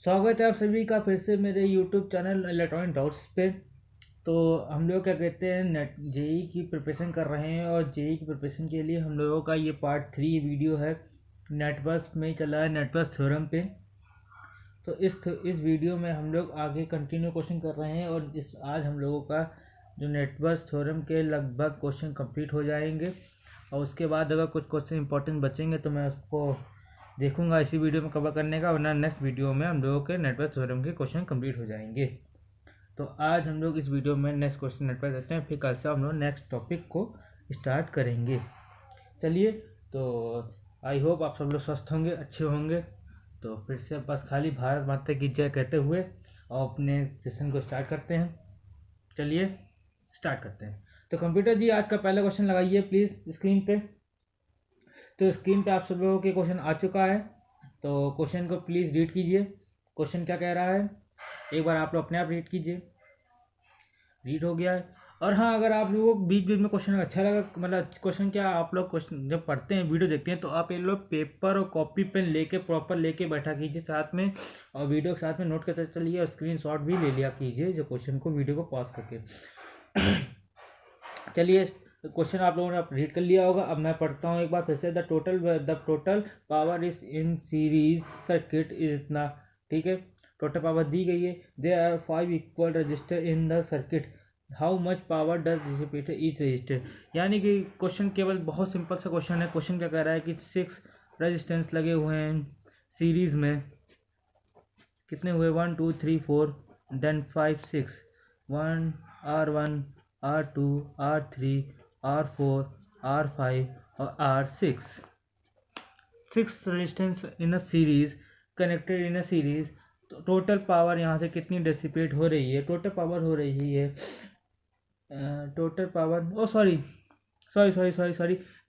स्वागत है आप सभी का फिर से मेरे YouTube चैनल इलेक्ट्रॉनिक डाउट्स पे। तो हम लोग क्या कहते हैं नेट जेई की प्रिपरेशन कर रहे हैं और जेई की प्रिपरेशन के लिए हम लोगों का ये पार्ट 3 वीडियो है। नेटवर्क में ही चला है, नेटवर्क थ्योरम पे। तो इस वीडियो में हम लोग आगे कंटिन्यू क्वेश्चन कर रहे हैं और आज हम लोगों का जो नेटवर्क थ्योरम के लगभग क्वेश्चन कंप्लीट हो जाएंगे और उसके बाद अगर कुछ क्वेश्चन इंपॉर्टेंट बचेंगे तो मैं उसको देखूंगा इसी वीडियो में कवर करने का, वरना नेक्स्ट वीडियो में हम लोगों के नेटवर्क थ्योरम के क्वेश्चन कंप्लीट हो जाएंगे। तो आज हम लोग इस वीडियो में नेक्स्ट क्वेश्चन नेटवर्क देते हैं, फिर कल से हम लोग नेक्स्ट टॉपिक को स्टार्ट करेंगे। चलिए, तो आई होप आप सब लोग स्वस्थ होंगे, अच्छे होंगे। तो फिर से बस खाली भारत माता की जय कहते हुए और अपने सेशन को स्टार्ट करते हैं। चलिए स्टार्ट करते हैं। तो कंप्यूटर जी, आज का पहला क्वेश्चन लगाइए प्लीज़ स्क्रीन पे। तो स्क्रीन पे आप सब लोगों के क्वेश्चन आ चुका है, तो क्वेश्चन को प्लीज़ रीड कीजिए। क्वेश्चन क्या कह रहा है एक बार आप लोग अपने आप रीड कीजिए। रीड हो गया है। और हाँ, अगर आप लोगों को बीच बीच में क्वेश्चन अच्छा लगा, मतलब क्वेश्चन क्या, आप लोग क्वेश्चन जब पढ़ते हैं वीडियो देखते हैं तो आप ये लोग पेपर और कॉपी पेन लेके प्रॉपर लेके बैठा कीजिए साथ में, और वीडियो के साथ में नोट करते चलिए और स्क्रीनशॉट भी ले लिया कीजिए जो क्वेश्चन को, वीडियो को पॉज करके। चलिए, क्वेश्चन आप लोगों ने रीड कर लिया होगा। अब मैं पढ़ता हूँ एक बार फिर से। The total power is in series circuit is इतना, ठीक है। टोटल पावर दी गई है। There are 5 equal resistor in the circuit, how much power does dissipate each resistor. यानी कि क्वेश्चन केवल बहुत सिंपल सा क्वेश्चन है। क्वेश्चन क्या कह रहा है कि 6 रजिस्टेंस लगे हुए हैं सीरीज में। कितने हुए? 1 2 3 4 then 5 6, 1 R1 R2 R3 R4 R5 और R6। 6 resistance in a series, connected in a series. तो टोटल पावर यहाँ से कितनी डिसिपेट हो रही है? टोटल पावर हो रही है total power, oh sorry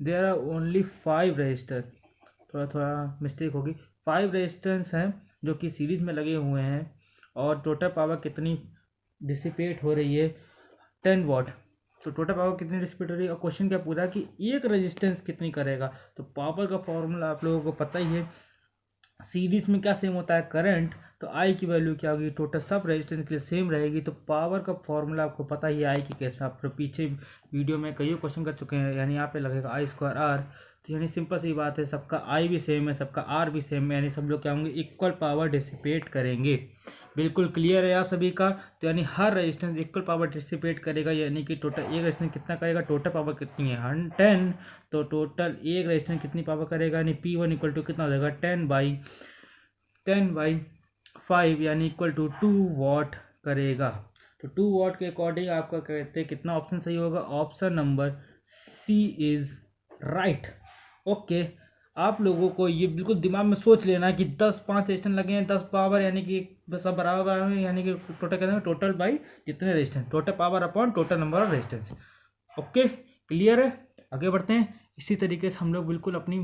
there are only 5 resistor. थोड़ा मिस्टेक होगी। 5 रेजिस्टेंस हैं जो कि सीरीज में लगे हुए हैं और टोटल पावर कितनी डिसिपेट हो रही है? 10 वाट। तो टोटल पावर कितनी डिसिपेट हो रही है और क्वेश्चन क्या पूरा कि एक रेजिस्टेंस कितनी करेगा। तो पावर का फॉर्मूला आप लोगों को पता ही है। सीरीज में क्या सेम होता है? करंट। तो आई की वैल्यू क्या होगी? टोटल सब रेजिस्टेंस के लिए सेम रहेगी। तो पावर का फॉर्मूला आपको पता ही है आई के केस में, आप पीछे वीडियो में कई क्वेश्चन कर चुके हैं। यानी यहाँ पे लगेगा आई स्क्वायर आर। तो यानी सिंपल सी बात है, सबका आई भी सेम है, सबका आर भी सेम है, यानी सब लोग क्या होंगे? इक्वल पावर डिसिपेट करेंगे। बिल्कुल क्लियर है आप सभी का? तो यानी हर रेजिस्टेंस इक्वल पावर डिसिपेट करेगा, यानी कि टोटल एक रेजिस्टेंस कितना करेगा? टोटल पावर कितनी है? 10। तो टोटल एक रेजिस्टेंस कितनी पावर करेगा? यानी P1 इक्वल टू कितना हो जाएगा? 10/5 यानी इक्वल टू 2 वाट करेगा। तो 2 वाट के अकॉर्डिंग आपका कहते हैं कितना ऑप्शन सही होगा? Option number C is right. Okay, आप लोगों को ये बिल्कुल दिमाग में सोच लेना कि 5 रेजिस्टेंस लगे हैं, 10 पावर, यानी कि सब बराबर है, यानी कि टोटल कहते हैं टोटल बाई जितने resistance, total power upon total number of resistance. Okay, clear है? आगे बढ़ते हैं। इसी तरीके से हम लोग बिल्कुल अपनी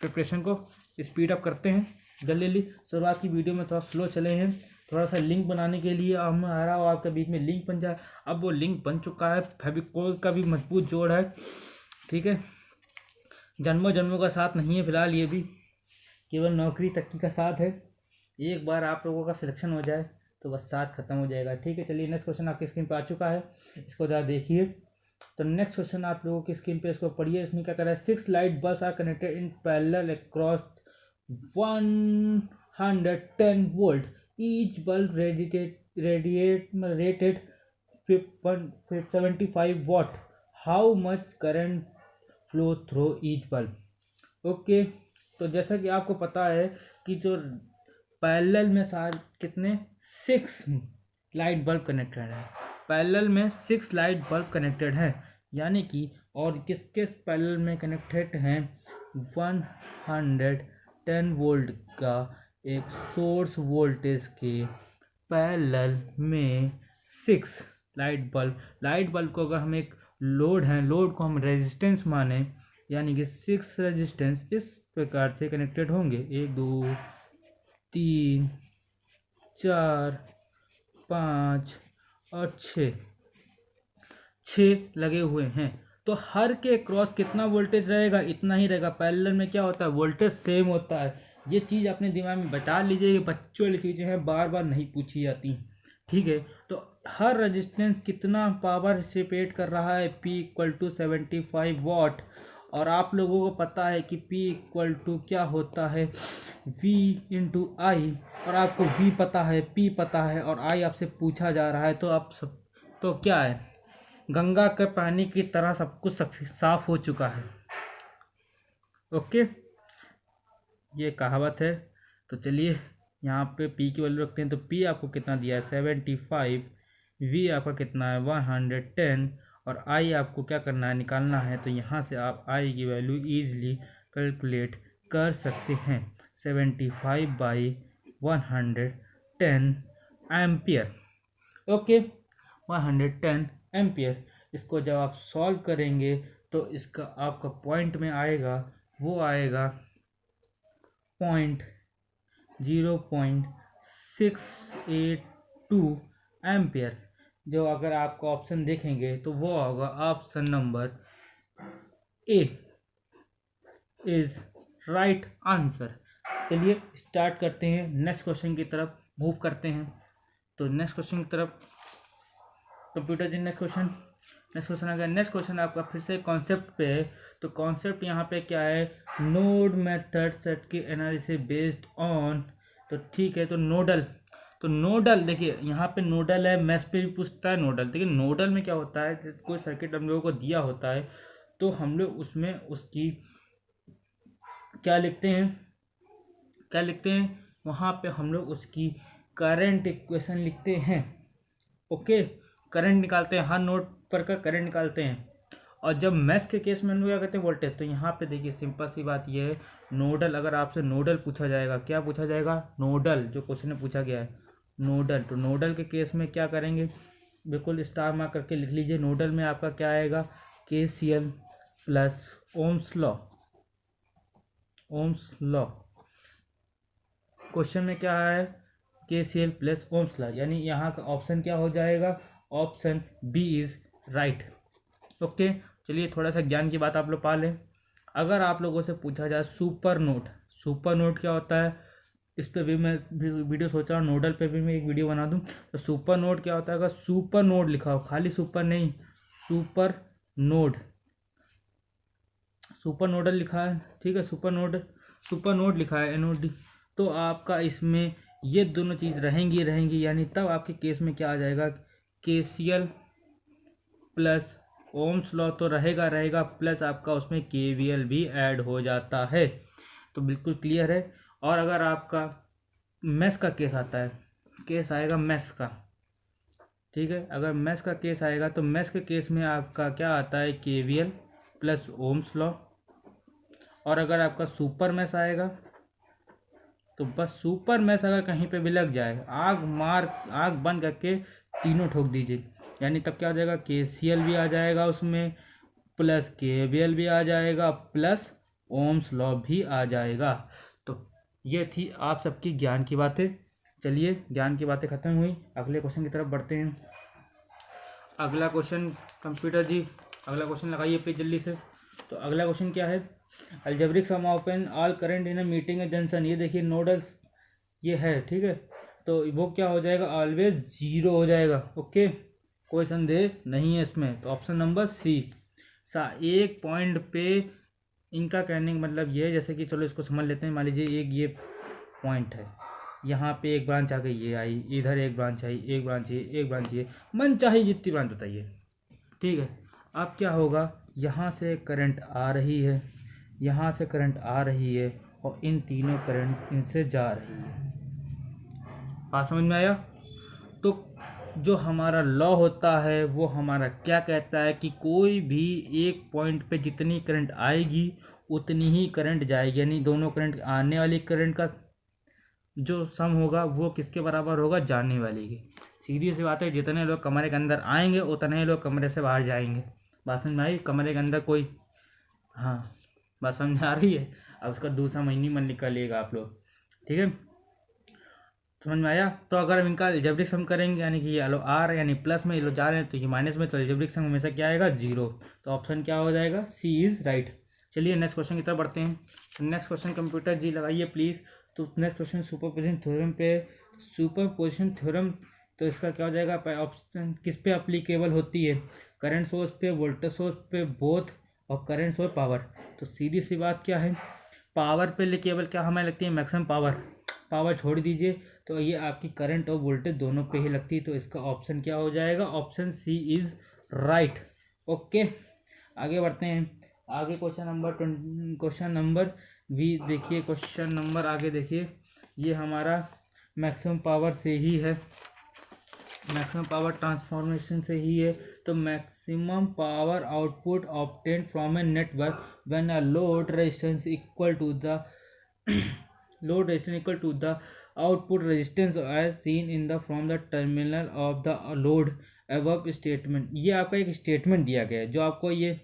प्रिपरेशन को स्पीड अप करते हैं जल्दी। शुरुआत की वीडियो में थोड़ा स्लो चले हैं, थोड़ा सा लिंक बनाने के लिए हम आ रहा हो आपके बीच में लिंक बन जाए। अब वो लिंक बन चुका है, फेविकोल का भी मजबूत जोड़ है, ठीक है। जन्मों का साथ नहीं है फिलहाल, ये भी केवल नौकरी तक की का साथ है। एक बार आप लोगों का सिलेक्शन हो जाए तो बस साथ खत्म हो जाएगा, ठीक है। चलिए, नेक्स्ट क्वेश्चन आपकी स्क्रीन पर आ चुका है, इसको ज़रा देखिए। तो नेक्स्ट क्वेश्चन आप लोगों की स्क्रीन पे इसको पढ़िए। इसमें क्या कर रहा है? 6 light bulbs are connected in parallel across 110 volt, each bulb rated 75 watt, how much current flow through each bulb. Okay, तो जैसा कि आपको पता है कि जो पैरेलल में कितने 6 लाइट बल्ब कनेक्टेड है। पैरेलल में 6 लाइट बल्ब कनेक्टेड हैं, यानी कि और किसके पैरेलल में कनेक्टेड हैं? 110 वोल्ट का एक सोर्स वोल्टेज के पैरेलल में 6 लाइट बल्ब को अगर हम एक लोड है, लोड को हम रेजिस्टेंस माने, यानी कि 6 रेजिस्टेंस इस प्रकार से कनेक्टेड होंगे। 1 2 3 4 5 और 6 लगे हुए हैं। तो हर के क्रॉस कितना वोल्टेज रहेगा? इतना ही रहेगा। पैरेलल में क्या होता है? वोल्टेज सेम होता है, ये चीज़ अपने दिमाग में बता लीजिए, ये बच्चों वाली चीज़ें हैं, बार बार नहीं पूछी जाती, ठीक है। तो हर रेजिस्टेंस कितना पावर डिसिपेट कर रहा है, P इक्वल टू 75 वाट। और आप लोगों को पता है कि P इक्वल टू क्या होता है, V इंटू आई। और आपको V पता है, P पता है, और I आपसे पूछा जा रहा है, तो आप सब तो क्या है, गंगा के पानी की तरह सब कुछ साफ हो चुका है। ओके, ये कहावत है। तो चलिए यहाँ पे P की वैल्यू रखते हैं। तो P आपको कितना दिया है 75, V आपका कितना है 110, और I आपको क्या करना है, निकालना है। तो यहाँ से आप I की वैल्यू ईजिली कैलकुलेट कर सकते हैं, 75/110 एम्पियर। Okay, 110 ampere. इसको जब आप सॉल्व करेंगे तो इसका आपका पॉइंट में आएगा, वो आएगा 0.682 एम्पियर। जो अगर आपको ऑप्शन देखेंगे तो वो होगा option number A is right answer. चलिए स्टार्ट करते हैं, नेक्स्ट क्वेश्चन की तरफ मूव करते हैं। तो नेक्स्ट क्वेश्चन की तरफ, कंप्यूटर जी नेक्स्ट क्वेश्चन आ गया। नेक्स्ट क्वेश्चन आपका फिर से कॉन्सेप्ट पे है। तो कॉन्सेप्ट यहाँ पे क्या है, नोड मेथड सेट की एनालिसिस बेस्ड ऑन। तो ठीक है, तो नोडल देखिए यहाँ पे नोडल है, मैथ्स पे भी पूछता है नोडल। देखिए नोडल में क्या होता है, कोई सर्किट हम लोगों को दिया होता है तो हम लोग उसमें उसकी क्या लिखते हैं, वहाँ पे हम लोग उसकी करंट इक्वेशन लिखते हैं। ओके, करंट निकालते हैं, हर नोड पर का करंट निकालते हैं। और जब मैथ्स के केस में हम लोग क्या कहते हैं, वोल्टेज। तो यहाँ पे देखिए सिंपल सी बात ये है, नोडल अगर आपसे नोडल पूछा जाएगा, क्या पूछा जाएगा, नोडल, जो क्वेश्चन में पूछा गया है नोडल। तो नोडल के केस में क्या करेंगे, बिल्कुल स्टार मार्क करके लिख लीजिए। नोडल में आपका क्या आएगा, KCL plus Ohm's law. Question में क्या है, KCL प्लस ओम्स लॉ, यानी यहाँ का ऑप्शन क्या हो जाएगा, option B is right. Okay, चलिए थोड़ा सा ज्ञान की बात आप लोग पा लें। अगर आप लोगों से पूछा जाए सुपर नोड क्या होता है, इस पर भी मैं वीडियो सोच रहा हूँ, नोडल पे भी मैं एक वीडियो बना दूँ। तो सुपर नोड क्या होता है, अगर सुपर नोड लिखा हो, खाली सुपर नहीं, सुपर नोडल लिखा है, ठीक है, सुपर नोड लिखा है NOD, तो आपका इसमें ये दोनों चीज़ रहेंगी, यानी तब आपके केस में क्या आ जाएगा, KCL प्लस ओम्स लॉ तो रहेगा, प्लस आपका उसमें KVL भी ऐड हो जाता है। तो बिल्कुल क्लियर है। और अगर आपका मैथ्स का केस आता है, केस आएगा मैथ्स का, ठीक है, अगर मैथ्स का केस आएगा तो मैथ्स के केस में आपका क्या आता है, KVL प्लस ओम्स लॉ। और अगर आपका सुपर मैथ्स आएगा तो बस सुपर मैथ्स अगर कहीं पे भी लग जाए, आग बंद करके तीनों ठोक दीजिए, यानी तब क्या हो जाएगा, KCL भी आ जाएगा उसमें, प्लस KVL भी आ जाएगा, प्लस ओम्स लॉ भी आ जाएगा। तो ये थी आप सबकी ज्ञान की बातें। चलिए ज्ञान की बातें खत्म हुई, अगले क्वेश्चन की तरफ बढ़ते हैं। अगला क्वेश्चन कंप्यूटर जी, अगला क्वेश्चन लगाइए पे जल्दी से। तो अगला क्वेश्चन क्या है, algebraic sum of an all current in a meeting a junction. ये देखिए नोडल्स ये है, ठीक है, तो वो क्या हो जाएगा, ऑलवेज 0 हो जाएगा। ओके, कोई संदेह नहीं है इसमें। तो ऑप्शन नंबर C। एक पॉइंट पे इनका कहने का मतलब ये है, जैसे कि चलो इसको समझ लेते हैं। मान लीजिए एक ये पॉइंट है, यहाँ पे एक ब्रांच आ गई, ये आई, इधर एक ब्रांच आई, एक ब्रांच ये मन चाहिए जितनी ब्रांच बताइए, ठीक है। अब क्या होगा, यहाँ से करंट आ रही है, यहाँ से करंट आ रही है, और इन तीनों करंट इनसे जा रही है। बात समझ में आया। तो जो हमारा लॉ होता है वो हमारा क्या कहता है कि कोई भी एक पॉइंट पे जितनी करंट आएगी उतनी ही करंट जाएगी, यानी दोनों करंट, आने वाली करंट का जो सम होगा वो किसके बराबर होगा, जाने वाली की। सीधी सी बात है, जितने लोग कमरे के अंदर आएंगे उतने ही लोग कमरे से बाहर जाएंगे। बात समझ में आई, कमरे के अंदर कोई, हाँ बात समझ आ रही है। अब उसका दूसरा महीने मन निकालिएगा आप लोग, ठीक है, समझ में आया। तो अगर हम इनका अलजेब्रिक सम करेंगे, यानी कि ये लो आर यानी प्लस में, ये लो जा रहे हैं तो ये माइनस में, तो अलजेब्रिक सम हमेशा क्या आएगा, 0। तो ऑप्शन क्या हो जाएगा, C इज राइट। चलिए नेक्स्ट क्वेश्चन की तरफ बढ़ते हैं। नेक्स्ट क्वेश्चन कंप्यूटर जी लगाइए प्लीज़। तो नेक्स्ट क्वेश्चन सुपरपोजिशन थ्योरम पे। सुपरपोजिशन थ्योरम तो इसका क्या हो जाएगा, ऑप्शन किस पे अप्लीकेबल होती है, करंट सोर्स पे, वोल्टेज सोर्स पे, बोथ, और करंट सोर्स पावर। तो सीधी सी बात क्या है, पावर पे केवल क्या हमें लगती है, मैक्सिमम पावर। पावर छोड़ दीजिए, तो ये आपकी करंट और वोल्टेज दोनों पे ही लगती है। तो इसका ऑप्शन क्या हो जाएगा, option C is right. Okay, आगे बढ़ते हैं। आगे क्वेश्चन नंबर भी देखिए, क्वेश्चन नंबर आगे देखिए, ये हमारा मैक्सिमम पावर से ही है, मैक्सिमम पावर ट्रांसफॉर्मेशन से ही है। तो maximum power output obtain from a network when a load resistance equal to the load resistance equal to the output resistance as seen in the from the terminal of the load above statement। ये आपका एक statement दिया गया है, जो आपको ये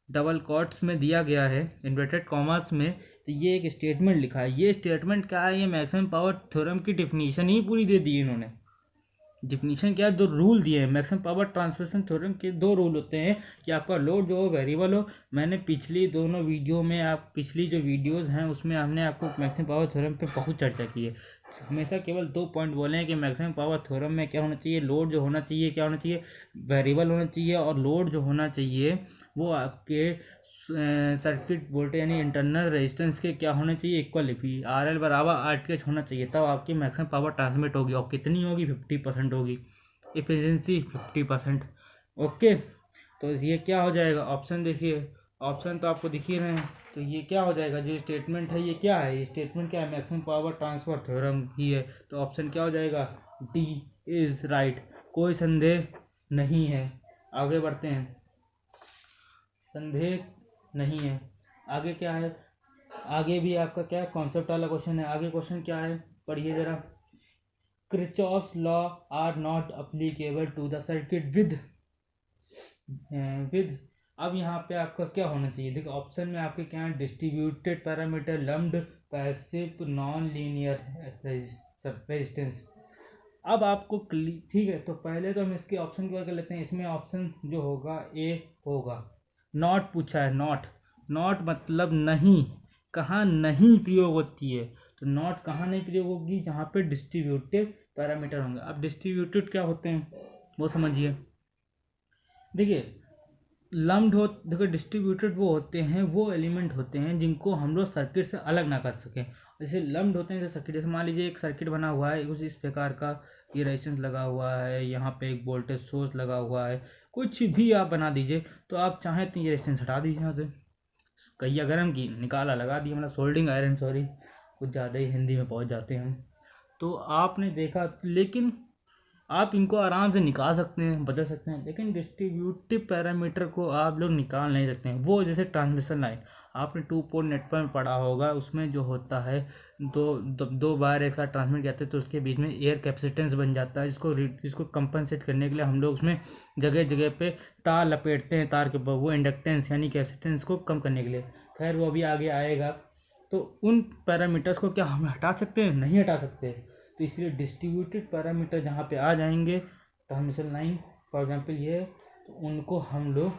double COTS में दिया गया है, इन्वर्टेड कॉमर्स में। तो ये एक स्टेटमेंट लिखा है। ये स्टेटमेंट क्या है, ये मैक्सिमम पावर थ्योरम की डिफिनीशन ही पूरी दे दी है इन्होंने। डिफिनीशन क्या है, दो रूल दिए हैं। मैक्सिमम पावर ट्रांसमिशन थ्योरम के दो रूल होते हैं कि आपका लोड जो हो वेरिएबल हो। मैंने पिछली दोनों वीडियो में, आप पिछली जो वीडियोस हैं उसमें हमने आपको मैक्सिमम पावर थ्योरम पे बहुत चर्चा की है। हमेशा केवल 2 पॉइंट बोले हैं कि मैक्सिमम पावर थ्योरम में क्या होना चाहिए, लोड जो होना चाहिए क्या होना चाहिए, वेरिएबल होना चाहिए, और लोड जो होना चाहिए वो आपके सर्किट वोल्टेज यानी इंटरनल रेजिस्टेंस के क्या होने चाहिए, इक्वल आर एल बराबर आर टी एच होना चाहिए। तब आपकी मैक्सिमम पावर ट्रांसमिट होगी, और कितनी होगी, 50% होगी, एफिशिएंसी 50%। ओके, तो ये क्या हो जाएगा, ऑप्शन देखिए, ऑप्शन तो आपको दिख ही रहे हैं। तो ये क्या हो जाएगा, जो स्टेटमेंट है ये क्या है, ये स्टेटमेंट क्या है, मैक्सिमम पावर ट्रांसफर थ्योरम ही है। तो ऑप्शन क्या हो जाएगा, डी इज राइट, कोई संदेह नहीं है। आगे बढ़ते हैं, संदेह नहीं है। आगे क्या है, आगे भी आपका क्या है, कॉन्सेप्ट वाला क्वेश्चन है। आगे क्वेश्चन क्या है, पढ़िए जरा। Kirchhoff's law are not applicable to the circuit with अब यहाँ पे आपका क्या होना चाहिए, देखो ऑप्शन में आपके क्या है, distributed parameter, lumped, passive, non linear resistance. अब आपको ठीक है, तो पहले तो हम इसके ऑप्शन की बात कर लेते हैं। इसमें ऑप्शन जो होगा ए होगा। नॉट पूछा है, नॉट, नॉट मतलब नहीं, कहाँ नहीं प्रयोग होती है। तो नॉट कहाँ नहीं प्रयोग होगी, जहाँ पे डिस्ट्रीब्यूटेड पैरामीटर होंगे। अब डिस्ट्रीब्यूटेड क्या होते हैं वो समझिए। देखिए लम्प्ड हो, देखो डिस्ट्रीब्यूटेड वो होते हैं, वो एलिमेंट होते हैं जिनको हम लोग सर्किट से अलग ना कर सकें। जैसे लम्प्ड होते हैं जैसे सर्किट, जैसे मान लीजिए एक सर्किट बना हुआ है, उस इस प्रकार का ये रेजिस्टेंस लगा हुआ है, यहाँ पे एक वोल्टेज सोर्स लगा हुआ है, कुछ भी आप बना दीजिए। तो आप चाहें तो ये रेजिस्टेंस हटा दीजिए यहाँ से, कहिया गर्म की निकाला लगा दिया, मतलब सोल्डिंग आयरन, सॉरी कुछ ज़्यादा ही हिंदी में पहुँच जाते हैं हम। तो आपने देखा, लेकिन आप इनको आराम से निकाल सकते हैं, बदल सकते हैं, लेकिन डिस्ट्रीब्यूटिव पैरामीटर को आप लोग निकाल नहीं सकते हैं। वो जैसे ट्रांसमिशन लाइन आपने 2 पोर्ट नेटवर्क में पढ़ा होगा, उसमें जो होता है दो बार एक साथ ट्रांसमिट करते हैं, तो उसके बीच में एयर कैपेसिटेंस बन जाता है, जिसको कंपनसेट करने के लिए हम लोग उसमें जगह जगह पे तार लपेटते हैं, तार के ऊपर, वो इंडक्टेंस यानी कैपेसिटेंस को कम करने के लिए। खैर वो अभी आगे आएगा। तो उन पैरामीटर्स को क्या हम हटा सकते हैं, नहीं हटा सकते। तो इसलिए डिस्ट्रीब्यूटेड पैरामीटर जहाँ पे आ जाएंगे, ट्रांसमिशन लाइन फॉर एग्जांपल ये, तो उनको हम लोग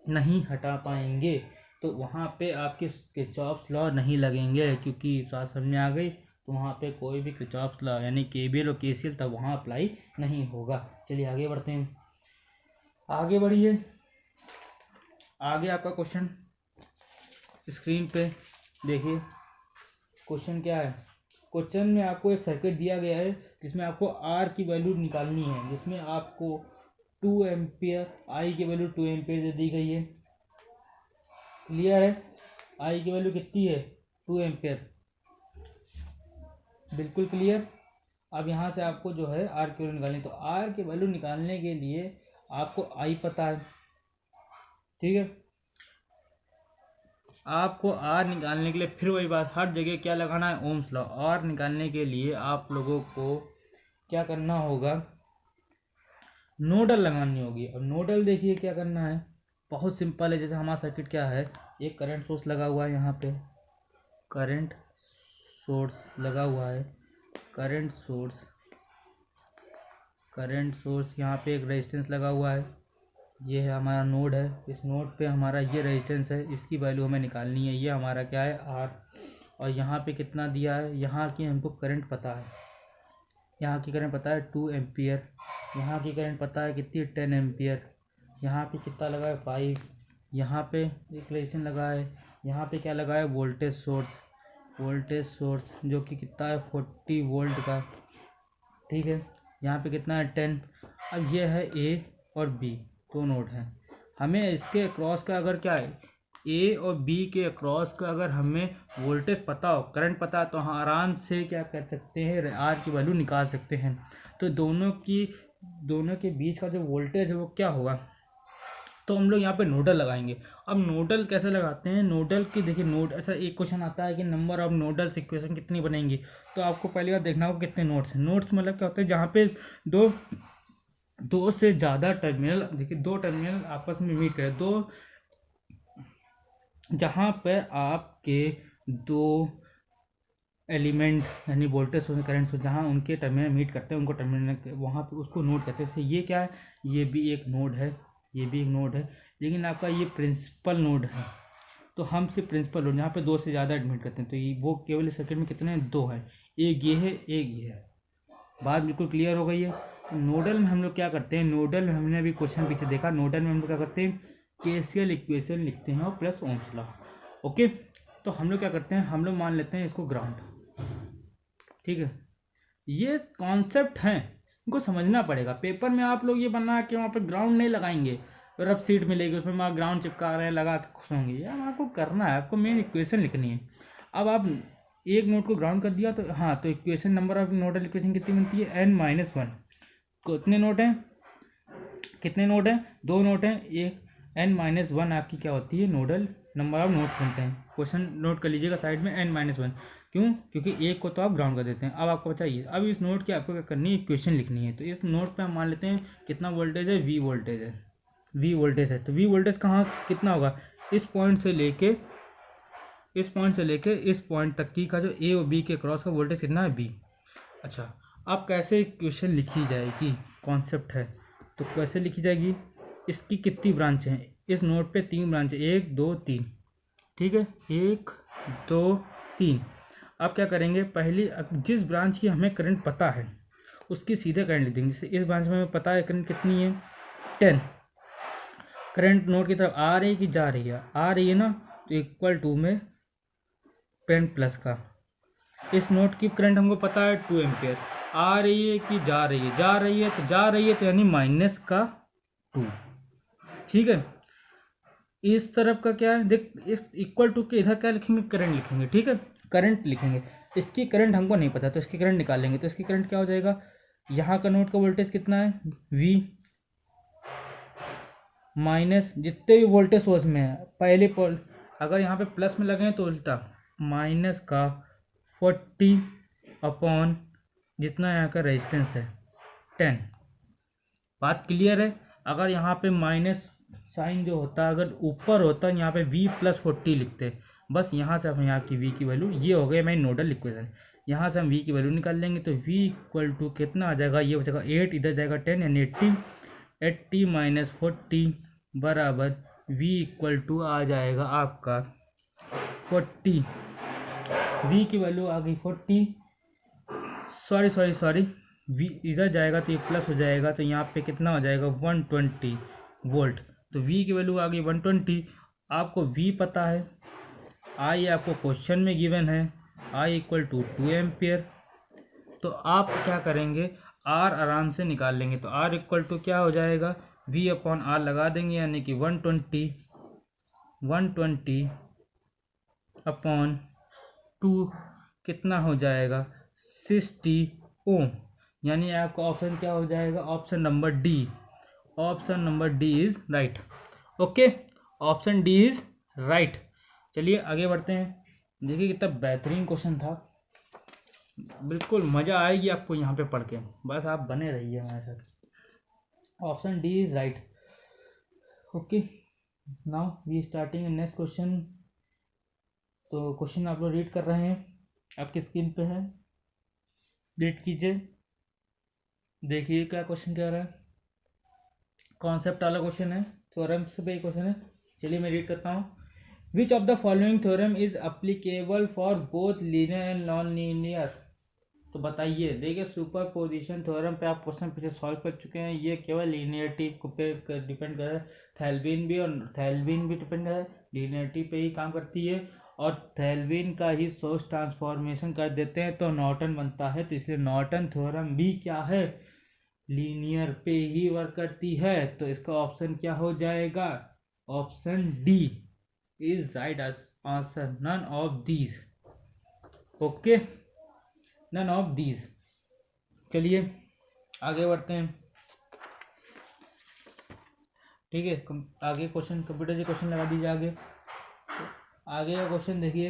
नहीं हटा पाएंगे। तो वहाँ पे आपके किरचॉफ्स लॉ नहीं लगेंगे, क्योंकि बात समझ में आ गई। तो वहाँ पे कोई भी किरचॉफ्स लॉ यानी केवीएल और केसीएल तब वहाँ अप्लाई नहीं होगा। चलिए आगे बढ़ते हैं, आगे बढ़िए। आगे आपका क्वेश्चन स्क्रीन पे देखिए, क्वेश्चन क्या है। क्वेश्चन में आपको एक सर्किट दिया गया है जिसमें आपको आर की वैल्यू निकालनी है, जिसमें आपको 2 एम्पियर, आई की वैल्यू 2 एम्पियर दे दी गई है। क्लियर है, आई की वैल्यू कितनी है, 2 एम्पियर, बिल्कुल क्लियर। अब यहाँ से आपको जो है आर की वैल्यू निकालनी, तो आर की वैल्यू निकालने के लिए आपको आई पता है, ठीक है। आपको आर निकालने के लिए फिर वही बात, हर जगह क्या लगाना है, ओम्स लॉ। आर निकालने के लिए आप लोगों को क्या करना होगा, नोडल लगानी होगी। और नोडल देखिए क्या करना है, बहुत सिंपल है। जैसे हमारा सर्किट क्या है, एक करंट सोर्स लगा हुआ है, यहाँ पे करंट सोर्स लगा हुआ है, करंट सोर्स यहाँ पे एक रेजिस्टेंस लगा हुआ है, ये है हमारा नोड है, इस नोड पे हमारा ये रेजिस्टेंस है, इसकी वैल्यू हमें निकालनी है। ये हमारा क्या है R, और यहाँ पे कितना दिया है, यहाँ की हमको करंट पता है, यहाँ की करंट पता है 2 एम्पियर, यहाँ की करंट पता है कितनी 10 एम्पियर, यहाँ पे कितना लगा है 5, यहाँ पे एक रेजिस्टेंस लगा है, यहाँ पे क्या लगा है वोल्टेज सोर्स जो कि कितना है 40 वोल्ट का, ठीक है। यहाँ पे कितना है 10। अब ये है A और B, दो नोड हैं। हमें इसके अक्रॉस का अगर क्या है A और B के अक्रॉस का अगर हमें वोल्टेज पता हो, करंट पता हो, तो हम आराम से क्या कर सकते हैं, R की वैल्यू निकाल सकते हैं। तो दोनों के बीच का जो वोल्टेज है वो क्या होगा, तो हम लोग यहाँ पे नोडल लगाएंगे। अब नोडल कैसे लगाते हैं, नोडल की देखिए नोड, अच्छा एक क्वेश्चन आता है कि नंबर ऑफ नोडल्स इक्वेशन कितनी बनेंगी। तो आपको पहली बार देखना होगा कितने नोड्स हैं। नोड्स मतलब क्या होता है, जहाँ पे दो से ज़्यादा टर्मिनल, देखिए दो टर्मिनल आपस में मीट करें, दो जहाँ पे आपके दो एलिमेंट यानी वोल्टेज और करंट जहाँ उनके टर्मिनल मीट करते हैं, उनको टर्मिनल वहाँ पे उसको नोड कहते हैं। ये क्या है, ये भी एक नोड है, ये भी एक नोड है, लेकिन आपका ये प्रिंसिपल नोड है। तो हम सिर्फ प्रिंसिपल नोड जहाँ पे दो से ज़्यादा एडमिट करते हैं, तो ये वो केवल इस सर्किट में कितने हैं, दो है, एक ये है एक ये है। बात बिल्कुल क्लियर हो गई है। नोडल में हम लोग क्या करते हैं, नोडल में हमने अभी क्वेश्चन पीछे देखा, नोडल में हम लोग क्या करते हैं, केसीएल इक्वेशन लिखते हैं और प्लस ओम्स लॉ। ओके, तो हम लोग क्या करते हैं, हम लोग मान लेते हैं इसको ग्राउंड, ठीक है। ये कॉन्सेप्ट हैं, इनको समझना पड़ेगा। पेपर में आप लोग ये बना के वहाँ पे ग्राउंड नहीं लगाएंगे, रफ सीट मिलेगी उसमें आप ग्राउंड चिपका रहे हैं लगा के खुश होंगे, यार आपको करना है, आपको मेन इक्वेशन लिखनी है। अब आप एक नोड को ग्राउंड कर दिया तो हाँ, तो equation number of nodal equation कितनी बनती है, n-1। कितने नोड हैं, कितने नोड हैं, दो नोड हैं, एक n-1 आपकी क्या होती है, नोडल नंबर ऑफ नोड्स बनते हैं। क्वेश्चन नोट कर लीजिएगा साइड में, n-1 क्यों, क्योंकि एक को तो आप ग्राउंड कर देते हैं। अब आपको बताइए, अब इस नोड की आपको क्या करनी है, इक्वेशन लिखनी है। तो इस नोड पे हम मान लेते हैं कितना वोल्टेज है, V वोल्टेज है, V वोल्टेज है। तो V वोल्टेज कहाँ कितना होगा, इस पॉइंट से लेके इस पॉइंट तक की का जो A और B के क्रॉस का वोल्टेज कितना है, V। अच्छा, अब कैसे इक्वेशन लिखी जाएगी, कॉन्सेप्ट है, तो कैसे लिखी जाएगी, इसकी कितनी ब्रांच हैं, इस नोड पे 3 ब्रांच है, 1 2 3, ठीक है, 1 2 3। अब क्या करेंगे, पहली जिस ब्रांच की हमें करंट पता है उसकी सीधे करंट लिख देंगे। जैसे इस ब्रांच में हमें पता है करंट कितनी है 10, करंट नोड की तरफ आ रही है कि जा रही है, आ रही है ना, तो इक्वल टू में 10 प्लस का, इस नोड की करंट हमको पता है 2 एम्पियर, आ रही है कि जा रही है, जा रही है तो यानी माइनस का 2, ठीक है। इस तरफ का क्या है, देख इस इक्वल टू के इधर क्या लिखेंगे, करंट लिखेंगे, ठीक है, करंट लिखेंगे। इसकी करंट हमको नहीं पता तो इसकी करंट निकाल लेंगे। तो इसकी करंट क्या हो जाएगा, यहाँ का नोड का वोल्टेज कितना है, V माइनस जितने भी वोल्टेज सोर्स में है, पहले अगर यहाँ पे प्लस में लगे तो उल्टा माइनस का 40 अपॉन जितना यहाँ का रेजिस्टेंस है 10। बात क्लियर है। अगर यहाँ पे माइनस साइन जो होता अगर ऊपर होता, यहाँ पे V+40 लिखते, बस यहाँ से हम यहाँ की V की वैल्यू, ये हो गया मेरी नोडल इक्वेशन। यहाँ से हम V की वैल्यू निकाल लेंगे तो V इक्वल टू कितना आ जाएगा, ये हो जाएगा 8, इधर जाएगा 10 यानी 80 माइनस 40 बराबर V इक्वल टू आ जाएगा आपका 40। V की वैल्यू आ गई 40, सॉरी V इधर जाएगा तो ये प्लस हो जाएगा, तो यहाँ पे कितना हो जाएगा 120 वोल्ट। तो V की वैल्यू आ गई 120। आपको V पता है, I आपको क्वेश्चन में गिवन है, I इक्वल टू 2 एम्पियर। तो आप क्या करेंगे, R आराम से निकाल लेंगे। तो R इक्वल टू क्या हो जाएगा, V अपॉन R लगा देंगे, यानी कि 120 अपॉन 2 कितना हो जाएगा 60 ओम। यानी आपका ऑप्शन क्या हो जाएगा, option number D, option number D is right. Okay, option D is right. चलिए आगे बढ़ते हैं। देखिए कितना बेहतरीन क्वेश्चन था, बिल्कुल मज़ा आएगी आपको यहाँ पे पढ़ के, बस आप बने रहिए हमारे साथ। Option D is right. Okay, now we starting next question. तो क्वेश्चन आप लोग रीड कर रहे हैं, आपकी स्क्रीन पे है, रीड कीजिए, देखिए क्या क्वेश्चन कह रहा है। कॉन्सेप्ट वाला क्वेश्चन है, थ्योरम से पे क्वेश्चन है। चलिए मैं रीड करता हूँ। Which of the following theorem is applicable for both linear and non linear. तो बताइए, देखिए सुपर पोजिशन थ्योरम पे आप क्वेश्चन पीछे सॉल्व कर चुके हैं, ये केवल लीनियरिटी पे डिपेंड कर रहा है। थेल्विन भी डिपेंड कर रहा है, लीनियरिटी पे ही काम करती है, और थेल्विन का ही सोर्स ट्रांसफॉर्मेशन कर देते हैं तो नॉर्टन बनता है। तो इसलिए नॉर्टन थ्योरम भी क्या है, लीनियर पे ही वर्क करती है। तो इसका ऑप्शन क्या हो जाएगा, option D is right answer, none of these. Okay, none of these. चलिए आगे बढ़ते हैं। ठीक है, आगे क्वेश्चन, कंप्यूटर से क्वेश्चन लगा दीजिए आगे। आगे का क्वेश्चन देखिए,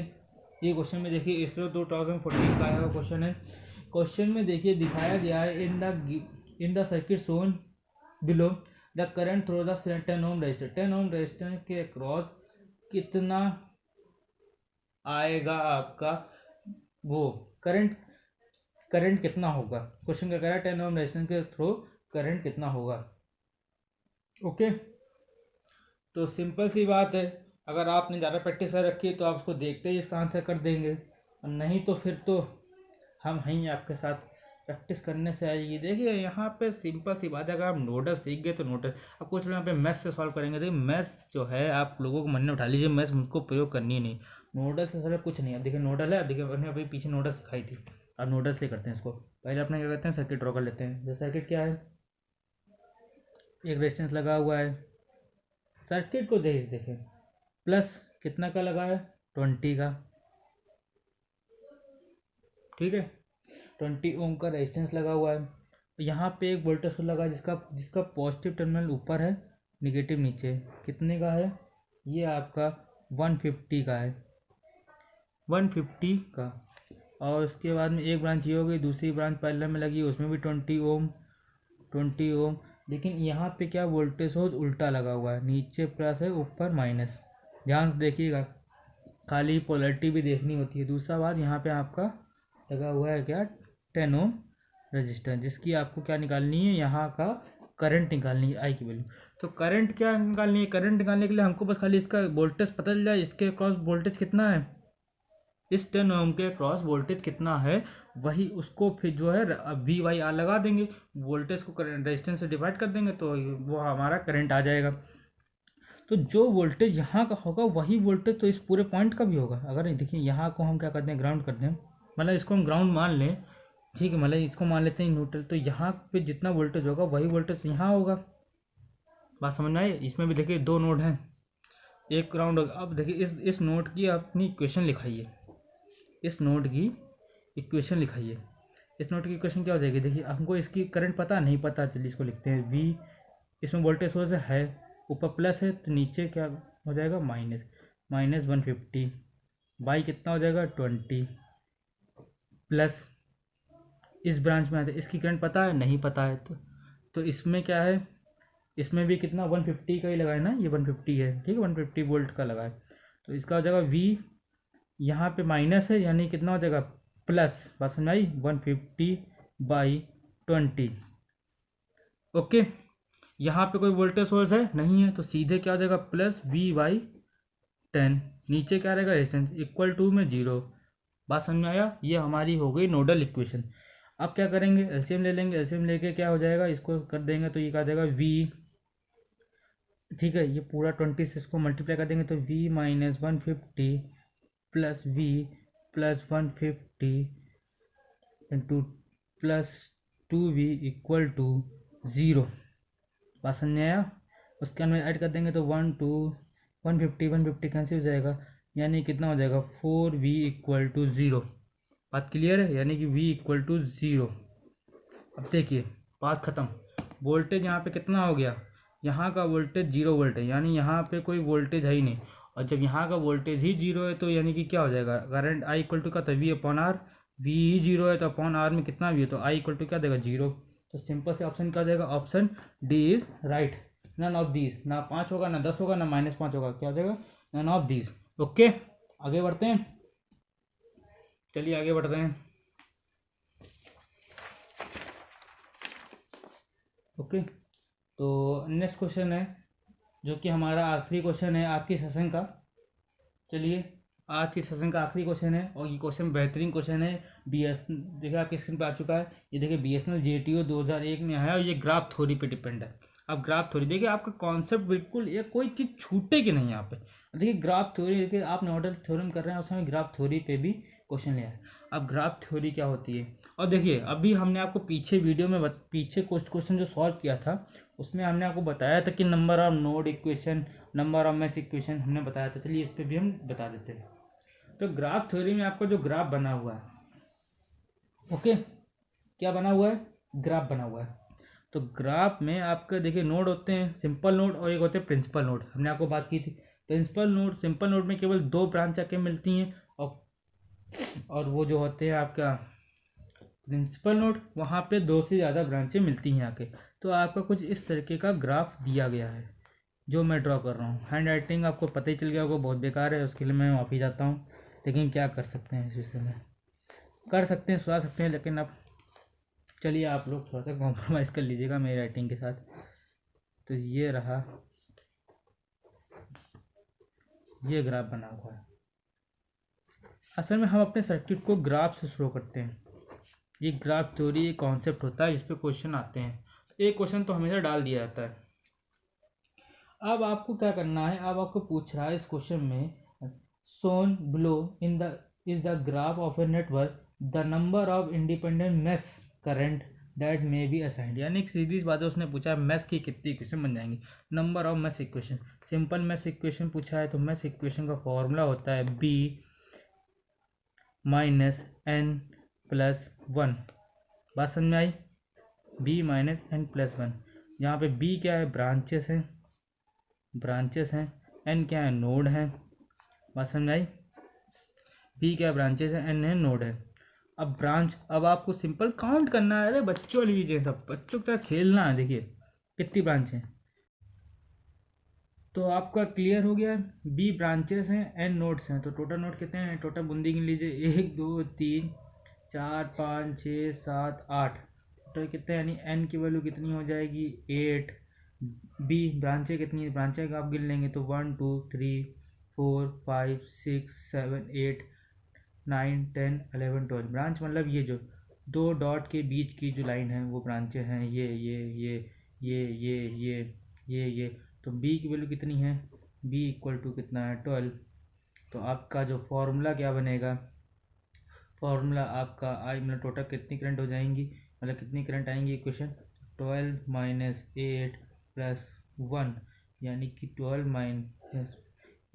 ये क्वेश्चन में देखिए इसरो 2014 का आया हुआ क्वेश्चन है। क्वेश्चन में देखिए दिखाया गया है in the circuit shown below the current through the 10 ohm resistor. 10 ohm resistor के अक्रॉस कितना आएगा आपका वो करंट कितना होगा। क्वेश्चन क्या कह रहा है, 10 ओम रेजिस्टेंस के थ्रू करंट कितना होगा। ओके, तो सिंपल सी बात है, अगर आपने ज़्यादा प्रैक्टिस कर रखी है तो आप उसको देखते ही इसका आंसर कर देंगे, और नहीं तो फिर तो हम हैं आपके साथ, प्रैक्टिस करने से आएगी। देखिए यहाँ पे सिंपल सी बात है, अगर आप नोडल सीख गए तो नोडल, अब कुछ लोग यहाँ पे मैथ्स से सॉल्व करेंगे। देखिए मैथ्स जो है आप लोगों को मन में उठा लीजिए, मैथ्स मुझको प्रयोग करनी ही नहीं, नोडल से सर कुछ नहीं। अब देखिए नोडल है, अब देखिए मैंने अभी पीछे नोडल सिखाई थी, अब नोडल से करते हैं इसको। पहले अपने क्या करते हैं, सर्किट ड्रॉ कर लेते हैं। जैसे सर्किट क्या है, एक रेजिस्टेंस लगा हुआ है, सर्किट को जैसे देखें, प्लस कितना का लगा है, 20 का, ठीक है, 20 ओम का रेजिस्टेंस लगा हुआ है। यहाँ पे एक वोल्टेज सोर्स लगा जिसका पॉजिटिव टर्मिनल ऊपर है, निगेटिव नीचे। कितने का है, ये आपका 150 का है, 150 का। और उसके बाद में एक ब्रांच ये हो गई, दूसरी ब्रांच पैरेलल में लगी, उसमें भी 20 ओम। लेकिन यहाँ पे क्या वोल्टेज सोर्स उल्टा लगा हुआ है, नीचे प्लस है ऊपर माइनस। ध्यान से देखिएगा, खाली पोलैरिटी भी देखनी होती है। दूसरा बात, यहाँ पे आपका लगा हुआ है क्या, 10 ओम रजिस्टर, जिसकी आपको क्या निकालनी है, यहाँ का करंट निकालनी है, आई की वैल्यू। तो करंट क्या निकालनी है, करंट निकालने के लिए हमको बस खाली इसका वोल्टेज पता चल जाए, इसके क्रॉस वोल्टेज कितना है, इस 10 ओम के क्रॉस वोल्टेज कितना है, वही उसको फिर जो है वी वाई आर लगा देंगे, वोल्टेज को करंट रेजिस्टेंस से डिवाइड कर देंगे तो वो हमारा करंट आ जाएगा। तो जो वोल्टेज यहाँ का होगा वही वोल्टेज तो इस पूरे पॉइंट का भी होगा। अगर देखिए यहाँ को हम क्या करते हैं, ग्राउंड करते हैं, मतलब इसको हम ग्राउंड मान लें, ठीक है, मतलब इसको मान लेते हैं न्यूट्रल, तो यहाँ पे जितना वोल्टेज होगा वही वोल्टेज यहाँ होगा। बात समझ में आई। इसमें भी देखिए दो नोड हैं, एक ग्राउंड होगा। अब देखिए इस नोड की अपनी इक्वेशन लिखाइए, इस नोड की इक्वेशन लिखाइए। इस नोड की इक्वेशन क्या हो जाएगी, देखिए हमको इसकी करंट पता नहीं पता, चलिए इसको लिखते हैं वी, इसमें वोल्टेज सोर्स है, ऊपर प्लस है तो नीचे क्या हो जाएगा, माइनस 150 बाई कितना हो जाएगा 20, प्लस इस ब्रांच में आता है, इसकी करंट पता है नहीं पता है, तो इसमें क्या है, इसमें भी कितना 150 का ही लगाए ना, ये 150 है, ठीक है, 150 वोल्ट का लगाए। तो इसका हो जाएगा वी, यहाँ पे माइनस है यानी कितना हो जाएगा प्लस, बस समझ आई, 150/20। ओके, यहाँ पे कोई वोल्टेज सोर्स है नहीं है, तो सीधे क्या हो जाएगा प्लस V/10, नीचे क्या रहेगा रेजिस्टेंस, इक्वल टू में 0। बात समझ में आया, ये हमारी हो गई नोडल इक्वेशन। अब क्या करेंगे, एलसीएम ले लेंगे, एलसीएम लेके क्या हो जाएगा, इसको कर देंगे तो ये क्या हो जाएगा V, ठीक है, ये पूरा 20 से इसको मल्टीप्लाई कर देंगे तो V-150 plus V plus 150 into plus 2V equal to 0। बात समझ आया। उसके अंदर ऐड कर देंगे तो 150 कैंसिल हो जाएगा, यानी कितना हो जाएगा 4V इक्वल टू 0। बात क्लियर है, यानी कि V इक्वल टू 0। अब देखिए बात ख़त्म, वोल्टेज यहाँ पे कितना हो गया, यहाँ का वोल्टेज 0 वोल्ट है, यानी यहाँ पे कोई वोल्टेज है ही नहीं, और जब यहाँ का वोल्टेज ही 0 है तो यानी कि क्या हो जाएगा, करंट I इक्वल टू का तो V/R, V ही 0 है तो अपॉन R में कितना भी है तो I इक्वल टू क्या देगा 0। तो सिंपल से ऑप्शन क्या देगा, option D is right, none of these, ना 5 होगा ना 10 होगा ना -5 होगा, क्या हो जाएगा नन ऑफ दीज। ओके, आगे बढ़ते हैं, चलिए आगे बढ़ते हैं। ओके, तो नेक्स्ट क्वेश्चन है जो कि हमारा आखिरी क्वेश्चन है आज के सेशन का। चलिए, आज के सेशन का आखिरी क्वेश्चन है और ये क्वेश्चन बेहतरीन क्वेश्चन है। देखिए आपकी स्क्रीन पे आ चुका है, ये देखिए BSNL JTO 2001 में आया और ये ग्राफ थ्योरी पे डिपेंड है। अब ग्राफ थ्योरी देखिए आपका कॉन्सेप्ट बिल्कुल, ये कोई चीज़ छूटे कि नहीं यहाँ पे। देखिए ग्राफ थ्योरी, देखिए आप नोडल थ्योरम कर रहे हैं उसमें ग्राफ थ्योरी पे भी क्वेश्चन लिया है। अब ग्राफ थ्योरी क्या होती है, और देखिए अभी हमने आपको पीछे वीडियो में पीछे कुछ क्वेश्चन जो सॉल्व किया था उसमें हमने आपको बताया था कि number of node equation, number of mesh equation हमने बताया था। चलिए इस पर भी हम बता देते हैं। तो ग्राफ थ्योरी में आपका जो ग्राफ बना हुआ है, ओके, क्या बना हुआ है, ग्राफ बना हुआ है। तो ग्राफ में आपका देखिए नोड होते हैं, सिंपल नोड और एक होते हैं प्रिंसिपल नोड। हमने आपको बात की थी प्रिंसिपल नोड, सिंपल नोड में केवल 2 ब्रांच आके मिलती हैं और वो जो होते हैं आपका प्रिंसिपल नोड, वहाँ पे 2 से ज़्यादा ब्रांचें मिलती हैं आके। तो आपका कुछ इस तरीके का ग्राफ दिया गया है जो मैं ड्रॉ कर रहा हूँ। हैंड राइटिंग आपको पता ही चल गया होगा बहुत बेकार है, उसके लिए मैं माफ़ी चाहता हूँ, लेकिन क्या कर सकते हैं, इस विषय में कर सकते हैं, सुधार सकते हैं, लेकिन अब चलिए आप लोग थोड़ा सा कॉम्प्रोमाइज़ कर लीजिएगा मेरी राइटिंग के साथ। तो ये रहा, ये ग्राफ बना हुआ है। असल में हम अपने सर्किट को ग्राफ से शुरू करते हैं। ये ग्राफ थ्योरी एक कॉन्सेप्ट होता है जिस पे क्वेश्चन आते हैं। एक क्वेश्चन तो हमेशा डाल दिया जाता है। अब आपको क्या करना है, अब आपको पूछ रहा है इस क्वेश्चन में, shown below in the is the graph of a network, the number of independent mesh current that may be assigned। यानी एक सीधी बात है, उसने पूछा है मेश की कितनी इक्वेशन बन जाएंगी, number of mesh equation. Simple mesh equation पूछा है तो मेश इक्वेशन का फॉर्मूला होता है B माइनस n+1। बात समझ में आई, B माइनस n+1। यहाँ पे B क्या है, ब्रांचेस हैं, n क्या है, नोड है। बात समझ आई, B क्या ब्रांचेस है, n है नोड है। अब ब्रांच, अब आपको सिंपल काउंट करना है। अरे बच्चों लीजिए, सब बच्चों की तरह खेलना है। देखिए कितनी ब्रांच है, तो आपका क्लियर हो गया। B ब्रांचेस हैं, n नोड्स हैं, तो टोटल नोड कितने हैं, टोटल बूंदी गिन लीजिए, 1 2 3 4 5 6 7 8, टोटल कितने, यानी n की वैल्यू कितनी हो जाएगी, 8। B ब्रांचें कितनी, ब्रांचें आप गिन लेंगे तो 1 2 3 4 5 6 7 8 9 10 11 12। ब्रांच मतलब ये जो 2 डॉट के बीच की जो लाइन है वो ब्रांचें हैं, ये। तो B की वैल्यू कितनी है, B इक्वल टू कितना है, 12। तो आपका जो फॉर्मूला क्या बनेगा, फॉर्मूला आपका आई मतलब टोटल कितनी करंट हो जाएंगी, मतलब कितनी करंट आएंगी इक्वेशन, 12 माइनस 8 प्लस 1, यानी कि 12 माइनस,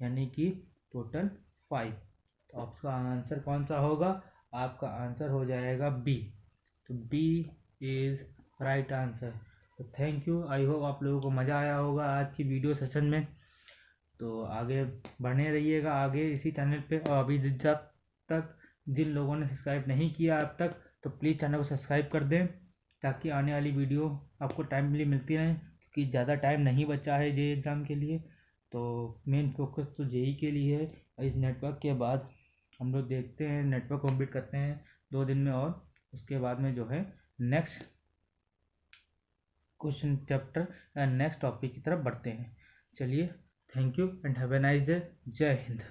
यानी कि टोटल 5। तो आपका आंसर कौन सा होगा, आपका आंसर हो जाएगा B। तो B इज़ राइट आंसर। तो थैंक यू, आई होप आप लोगों को मज़ा आया होगा आज की वीडियो सेशन में। तो आगे बने रहिएगा आगे इसी चैनल पे, और अभी जब तक जिन लोगों ने सब्सक्राइब नहीं किया अब तक, तो प्लीज़ चैनल को सब्सक्राइब कर दें ताकि आने वाली वीडियो आपको टाइमली मिलती रहे, क्योंकि ज़्यादा टाइम नहीं बचा है JEE एग्ज़ाम के लिए। तो मेन फोकस तो JEE के लिए है। इस नेटवर्क के बाद हम लोग देखते हैं, नेटवर्क कंप्लीट करते हैं 2 दिन में, और उसके बाद में जो है नेक्स्ट क्वेश्चन चैप्टर या नेक्स्ट टॉपिक की तरफ बढ़ते हैं। चलिए, thank you and have a nice day. जय हिंद।